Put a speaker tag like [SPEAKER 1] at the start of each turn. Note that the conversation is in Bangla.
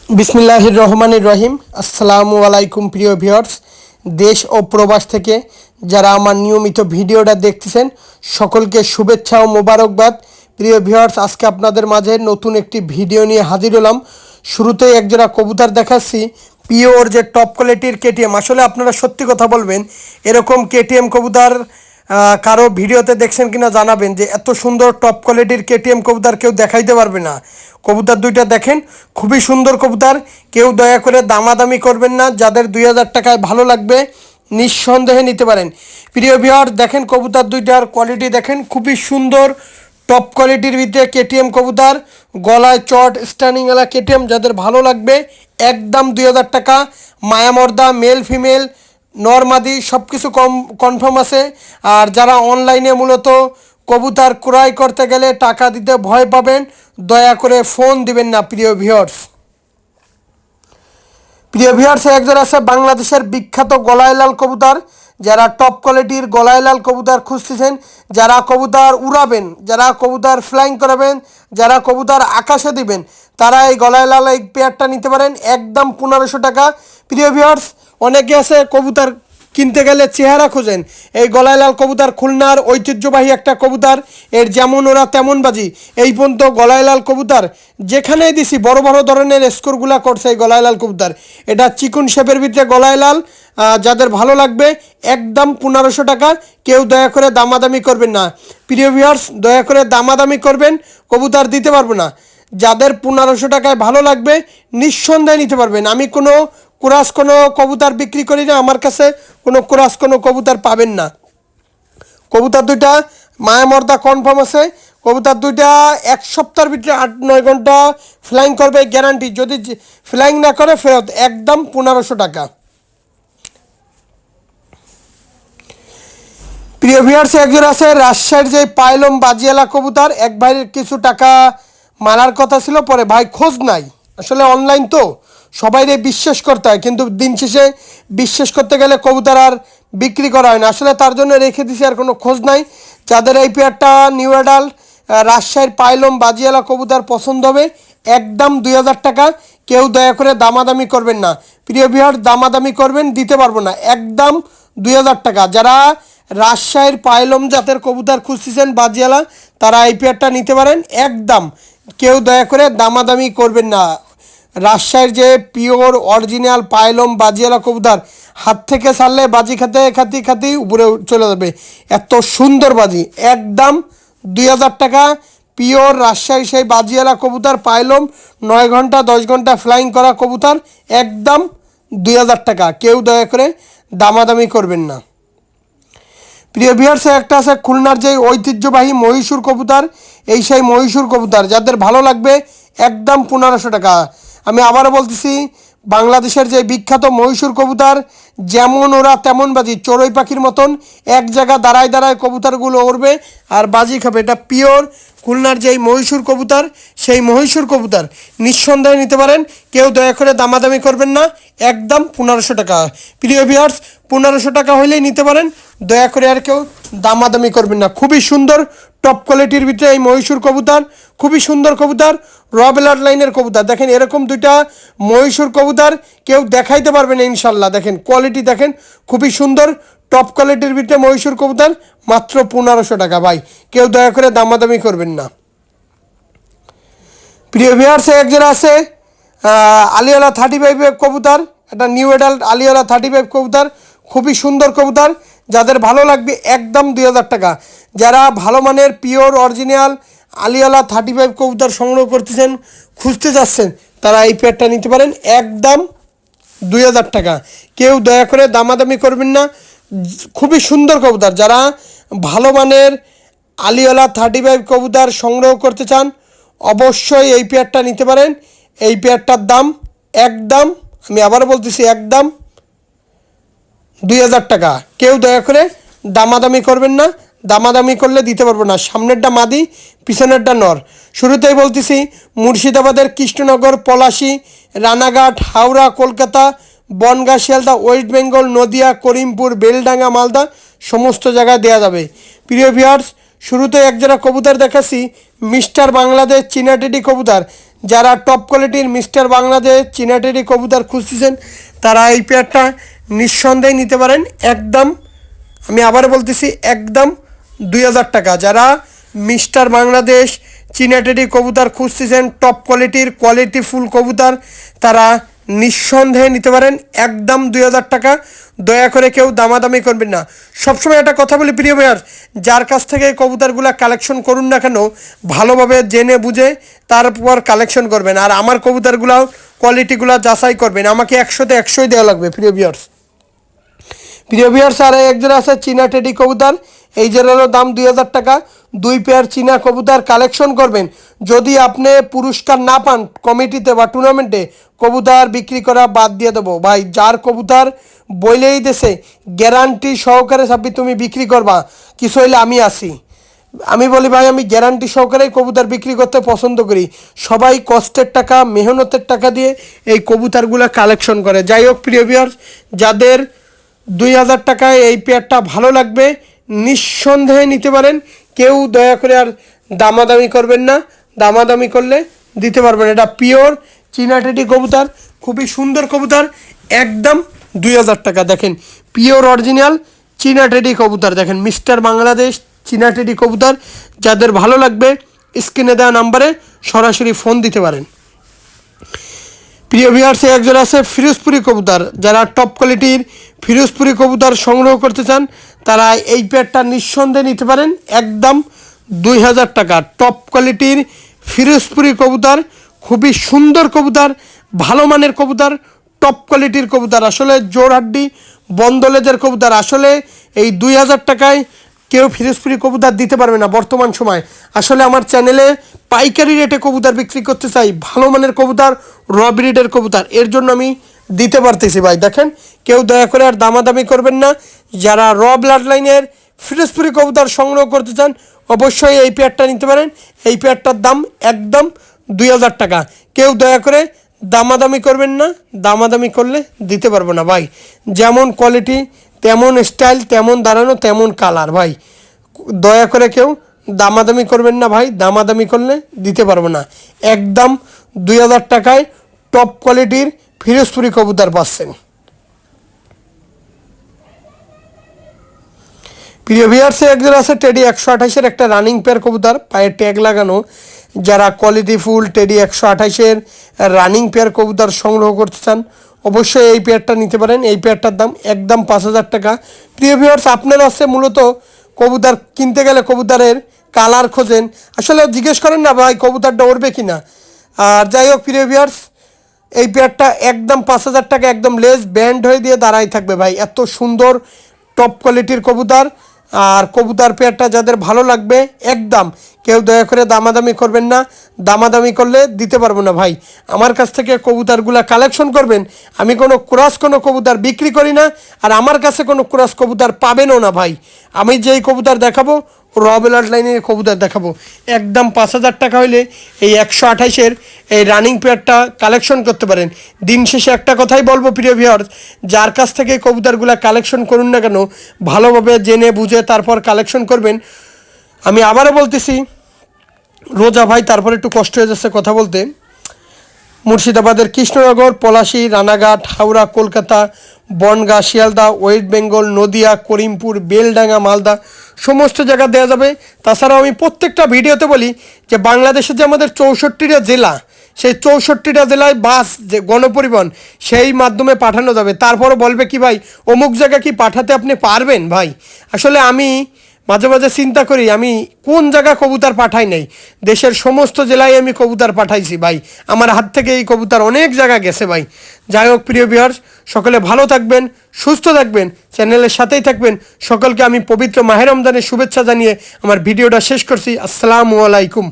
[SPEAKER 1] বিসমিল্লাহির রহমানির রহিম। আসসালামু আলাইকুম প্রিয় ভিউয়ার্স, দেশ ও প্রবাস থেকে যারা আমার নিয়মিত ভিডিওটা দেখতেছেন সকলকে শুভেচ্ছা ও মোবারকবাদ। প্রিয় ভিউয়ার্স, আজকে আপনাদের মাঝে নতুন একটি ভিডিও নিয়ে হাজির হলাম। শুরুতেই একজোড়া কবুতর দেখাচ্ছি, পিওর যে টপ কোয়ালিটির কেটিএম। আসলে আপনারা সত্যি কথা বলবেন, এরকম কেটিএম কবুতর কারো ভিডিওতে দেখছেন কিনা জানাবেন, যে এত সুন্দর টপ কোয়ালিটির কেটিএম কবুতর কেউ দেখাইতে পারবে না। কবুতর দুইটা দেখেন, খুবই সুন্দর কবুতর। কেউ দয়া করে দামাদামি করবেন না, যাদের 2000 টাকায় ভালো লাগবে নিঃসন্দেহে নিতে পারেন। প্রিয় ভিউয়ার দেখেন, কবুতর দুইটার কোয়ালিটি দেখেন, খুবই সুন্দর টপ কোয়ালিটির ভিতরে কেটিএম কবুতর, গলায় চট স্ট্যান্ডিংওয়ালা কেটিএম। যাদের ভালো লাগবে একদম 2000 টাকা। মায়ামর্দা মেল ফিমেল নরমাদি সব কিছু কনফার্ম আছে। আর যারা অনলাইনে মূলত কবুতর ক্রয় করতে গেলে টাকা দিতে ভয় পাবেন, দয়া করে ফোন দিবেন না। প্রিয় ভিউয়ার্স একজন আছে বাংলাদেশের বিখ্যাত গলায় লাল কবুতর। যারা টপ কোয়ালিটির গলায় লাল কবুতর খুঁজতেছেন, যারা কবুতর উড়াবেন, যারা কবুতর ফ্লাইং করাবেন, যারা কবুতর আকাশে দিবেন, তারা এই গলায় লাল এই পেয়ারটা নিতে পারেন একদম 1500 টাকা। প্রিয় ভিউয়ার্স, অনেকে আছে কবুতর কিনতে গেলে চেহারা খোঁজেন। এই গলায় লাল কবুতর খুলনার ঐতিহ্যবাহী একটা কবুতর, এর যেমন ওরা তেমন বাজি। এই পর্যন্ত গলায় লাল কবুতর যেখানেই দিছি বড় বড় ধরনের স্কোরগুলা করছে এই গলায় লাল কবুতর। এটা চিকুন শেপের ভিতরে গলায় লাল। যাদের ভালো লাগবে একদম 1500 টাকা। কেউ দয়া করে দামাদামি করবেন না। প্রিয় ভিউয়ার্স, দয়া করে দামাদামি করবেন, কবুতর দিতে পারবো না। যাদের 1500 টাকায় ভালো লাগবে নিঃসন্দেহে নিতে পারবেন। আমি কোনো কবুতর বিক্রি করি না, আমার কাছে কোনো কবুতর পাবেন না। কবুতর দুইটা মায়ামর্দা কনফার্ম আছে। কবুতর দুইটা 1 সপ্তাহের ভিতরে 8-9 ঘন্টা ফ্লাইং করবে গ্যারান্টি। যদি ফ্লাইং না করে ফেরত, একদম 1500 টাকা। প্রিয় ভিউয়ার্স একজন আছে রাজশাহীর যে পাইলম বাজিয়ালা কবুতর, এক ভাইয়ের কিছু টাকা মারার কথা ছিল, পরে ভাই খোঁজ নাই। আসলে অনলাইন তো সবাইরে বিশ্বাস করতে হয়, কিন্তু দিন শেষে বিশ্বাস করতে গেলে কবুতর আর বিক্রি করা হয় না। আসলে তার জন্য রেখে দিছি, আর কোনো খোঁজ নাই। যাদের এই পেয়ারটা নিউ অ্যাডাল্ট রাজশাহীর পাইলম বাজিয়ালা কবুতর পছন্দ হবে একদম 2000 টাকা। কেউ দয়া করে দামাদামি করবেন না। প্রিয় ভিউয়ার, দামাদামি করবেন দিতে পারবো না, একদম 2000 টাকা। যারা রাজশাহীর পাইলম জাতের কবুতর খুঁজতেছেন বাজিয়ালা, তারা এই পেয়ারটা নিতে পারেন একদম। কেউ দয়া করে দামাদামি করবেন না। রাজশাহীর যে পিওর অরিজিনাল পাইলম বাজিয়ালা কবুতর, হাত থেকে ছাড়লে বাজি খাতি উপরে চলে যাবে, এত সুন্দর বাজি। একদম 2000 টাকা। পিওর রাজশাহীর সেই বাজিয়ালা কবুতর পাইলম, 9 ঘন্টা 10 ঘন্টা ফ্লাইং করা কবুতর, একদম 2000 টাকা। কেউ দয়া করে দামাদামি করবেন না। প্রিয় ভিউয়ার্স একটা আছে খুলনার যে ঐতিহ্যবাহী মহীশূর কবুতর, এই সেই মহীশূর কবুতর। যাদের ভালো লাগবে একদম 1500 টাকা। আমি আবারও বলতেছি, বাংলাদেশের যে বিখ্যাত মহীশূর কবুতর, যেমন ওরা তেমন বাজি, চড়ুই পাখির মতন এক জায়গা দাঁড়ায় দাঁড়ায় কবুতরগুলো উড়বে আর বাজি খাবে। এটা পিওর খুলনার যেই মহীশূর কবুতর, সেই মহীশূর কবুতর নিঃসন্দেহে নিতে পারেন। কেউ দয়া করে দামাদামি করবেন না, একদম 1500 টাকা। প্রিয় ভিউয়ার্স, 1500 টাকা হইলেই নিতে পারেন, দয়া করে আর কেউ দামাদামি করবেন না। খুবই সুন্দর টপ কোয়ালিটির ভিতরে এই মহীশূর কবুতর, খুবই সুন্দর কবুতর, রবেলার লাইনের কবুতর। দেখেন এরকম দুইটা মহীশূর কবুতর কেউ দেখাইতে পারবে না ইনশাল্লাহ। দেখেন কোয়ালিটি দেখেন, খুবই সুন্দর টপ কোয়ালিটির ভিতরে মহীশূর কবুতর, মাত্র 1500 টাকা। ভাই কেউ দয়া করে দামাদামি করবেন না। প্রিয় ভিউয়ার্স একজন আছে আলিওলা 35 কবুতর, এটা নিউ অ্যাডাল্ট আলিওলা 35 কবুতর, খুবই সুন্দর কবুতর। যাদের ভালো লাগবে একদম 2000 টাকা। যারা ভালো মানের পিওর অরিজিনাল আলিওলা 35 কবুতর সংগ্রহ করতেছেন, খুঁজতে যাচ্ছেন, তারা এই পেয়ারটা নিতে পারেন একদম 2000 টাকা। কেউ দয়া করে দামাদামি করবেন না। খুবই সুন্দর কবুতর। যারা ভালো মানের আলিওলা 35 কবুতর সংগ্রহ করতে চান, অবশ্যই এই পেয়ারটা নিতে পারেন। এই পেয়ারটার দাম একদম, আমি আবারও বলতেছি, একদম 2000 টাকা। কেউ দয়া করে দামাদামি করবেন না, দামাদামি করলে দিতে পারবো না। সামনেরটা মাদি, পিছনেরটা নর। শুরুতেই বলতেছি, মুর্শিদাবাদের কৃষ্ণনগর, পলাশী, রানাঘাট, হাওড়া, কলকাতা, বনগাঁ, শিয়ালদা, ওয়েস্ট বেঙ্গল, নদিয়া, করিমপুর, বেলডাঙ্গা, মালদা সমস্ত জায়গায় দেওয়া যাবে। প্রিয় ভিউয়ার্স, শুরুতে একজোড়া কবুতর দেখাচ্ছি, মিস্টার বাংলাদেশ চীনা টেডি কবুতর, যারা টপ কোয়ালিটির মিস্টার বাংলাদেশ চীনা টেডি কবুতর খুঁজতেছেন তারা এই পেয়ারটা নিঃসন্দেহে নিতে পারেন। একদম, আমি আবার বলতেছি, একদম 2000 টাকা। যারা মিস্টার বাংলাদেশ চীনা টেডি কবুতর খুঁজতেছেন, টপ কোয়ালিটির কোয়ালিটিফুল কবুতর, তারা নিঃসন্দেহে নিতে পারেন একদম 2000 টাকা। দয়া করে কেউ দামাদামি করবেন না। সবসময় একটা কথা বলি প্রিয় ভাইয়ার, যার কাছ থেকে কবুতরগুলো কালেকশন করুন না কেন, ভালোভাবে জেনে বুঝে তারপর কালেকশন করবেন। আর আমার কবুতরগুলো কোয়ালিটিগুলো যাচাই করবেন। আমাকে 100তে 100ই দেওয়া লাগবে প্রিয় ভিউয়ার্স। প্রিয় ভিউয়ার্স, আর একজন আছে চীনা টেডি কবুতর, এই জোড়ারও দাম 2000 টাকা। 2 পেয়ার চীনা কবুতর কালেকশন করবেন। যদি আপনি পুরস্কার না পান কমিটিতে বা টুর্নামেন্টে, কবুতর বিক্রি করা বাদ দিয়ে দেবো ভাই। যার কবুতর বইলেই দেশে গ্যারান্টি সহকারে সাব্বি তুমি বিক্রি করবা, কিছু হইলে আমি আসি। আমি বলি ভাই, আমি গ্যারান্টি সহকারেই কবুতর বিক্রি করতে পছন্দ করি। সবাই কষ্টের টাকা, মেহনতের টাকা দিয়ে এই কবুতরগুলো কালেকশন করে। যাই হোক প্রিয় ভিউয়ার্স, যাদের 2000 টাকায় এই পেয়ারটা ভালো লাগবে নিঃসন্দেহে নিতে পারেন। কেউ দয়া করে আর দামাদামি করবেন না, দামাদামি করলে দিতে পারবেন। এটা পিওর চীনা টেডি কবুতর, খুবই সুন্দর কবুতর, একদম 2000 টাকা। দেখেন পিওর অরিজিনাল চীনা টেডি কবুতর, দেখেন মিস্টার বাংলাদেশ চীনা টেডি কবুতর। যাদের ভালো লাগবে স্ক্রিনে দেওয়া নাম্বারে সরাসরি ফোন দিতে পারেন। প্রিয় ভিউয়ার্স, একজন আছে ফিরোজপুরি কবুতর। যারা টপ কোয়ালিটির ফিরোজপুরি কবুতর সংগ্রহ করতে চান তারা এই পেয়ারটা নিঃসন্দেহে নিতে পারেন একদম 2000 টাকা। টপ কোয়ালিটির ফিরোজপুরি কবুতর, খুবই সুন্দর কবুতর, ভালো মানের কবুতর, টপ কোয়ালিটির কবুতর। আসলে জোড়হাড্ডি বন্দলেদের কবুতর। আসলে এই 2000 টাকায় কেউ ফিরোজপুরি কবুতর দিতে পারবে না বর্তমান সময়। আসলে আমার চ্যানেলে পাইকারি রেটে কবুতর বিক্রি করতে চাই, ভালো মানের কবুতর, র ব্রিডের কবুতর, এর জন্য আমি দিতে পারতেছি ভাই। দেখেন কেউ দয়া করে আর দামাদামি করবেন না। যারা র ব্লাড লাইনের ফিরোজপুরি কবুতর সংগ্রহ করতে চান অবশ্যই এই পেয়ারটা নিতে পারেন। এই পেয়ারটার দাম একদম 2000 টাকা। কেউ দয়া করে দামাদামি করবেন না, দামাদামি করলে দিতে পারবো না ভাই। যেমন কোয়ালিটি তেমন স্টাইল, তেমন দাঁড়ানো, তেমন কালার ভাই। দয়া করে কেউ দামাদামি করবেন না ভাই, দামাদামি করলে দিতে পারবো না। একদম 2000 টাকায় টপ কোয়ালিটির ফিরোজপুরি কবুতর পাচ্ছেন। প্রিয় ভিউয়ার্সে একজন আছে টেডি 128-এর একটা রানিং পেয়ার কবুতর, পায়ে ট্যাগ লাগানো। যারা কোয়ালিটি ফুল টেডি 128-এর রানিং পেয়ার কবুতর সংগ্রহ করতে চান অবশ্যই এই পেয়ারটা নিতে পারেন। এই পেয়ারটার দাম একদম 5000 টাকা। প্রিয় ভিউয়ার্স, আপনারা আছে মূলত কবুতর কিনতে গেলে কবুতরের কালার খোঁজেন, আসলে জিজ্ঞেস করেন না ভাই কবুতরটা উড়বে কি না। আর যাই হোক প্রিয় ভিউয়ার্স, এই পেয়ারটা একদম 5000 টাকা, একদম লেজ ব্যান্ড হয়ে দিয়ে দাঁড়াই থাকবে ভাই। এত সুন্দর টপ কোয়ালিটির কবুতর। আর কবুতর পেয়ারটা যাদের ভালো লাগবে একদম, কেউ দয়া করে দামাদামি করবেন না, দামাদামি করলে দিতে পারবো না ভাই। আমার কাছ থেকে কবুতরগুলো কালেকশন করবেন। আমি কোনো ক্রস কোনো কবুতর বিক্রি করি না, আর আমার কাছে কোনো ক্রস কবুতর পাবেনও না ভাই। আমি যেই কবুতর দেখাবো র ব্লাড লাইনের কবুতর দেখাবো। একদম 5000 টাকা হইলে এই 128-এর এই রানিং পেয়ারটা কালেকশন করতে পারেন। দিন শেষে একটা কথাই বলবো প্রিয় ভিউয়ার্স, যার কাছ থেকে কবুতরগুলো কালেকশন করুন না কেন ভালোভাবে জেনে বুঝে তারপর কালেকশন করবেন। আমি আবারও বলতেছি, রোজা ভাই তারপর একটু কষ্ট হয়ে যাচ্ছে কথা বলতে। মুর্শিদাবাদের কৃষ্ণনগর, পলাশী, রানাঘাট, হাওড়া, কলকাতা, বনগাঁ, শিয়ালদা, ওয়েস্ট বেঙ্গল, নদিয়া, করিমপুর, বেলডাঙ্গা, মালদা সমস্ত জায়গা দেওয়া যাবে। তাছাড়াও আমি প্রত্যেকটা ভিডিওতে বলি যে বাংলাদেশে যে আমাদের 64টা জেলা, সেই 64টা জেলায় বাস যে গণপরিবহন সেই মাধ্যমে পাঠানো যাবে। তারপরও বলবে কি ভাই অমুক জায়গা কি পাঠাতে আপনি পারবেন ভাই। আসলে আমি মাঝে মাঝে চিন্তা করি আমি কোন জায়গা কবুতর পাঠাই নাই। দেশের সমস্ত জেলায় আমি কবুতর পাঠাইছি ভাই। আমার হাত থেকে এই কবুতর অনেক জায়গা গেছে ভাই। যাই হোক প্রিয় ভিউয়ার্স, সকলে ভালো থাকবেন, সুস্থ থাকবেন, চ্যানেলের সাথেই থাকবেন। সকলকে আমি পবিত্র মাহে রমজানের শুভেচ্ছা জানিয়ে আমার ভিডিওটা শেষ করছি। আসসালামু আলাইকুম।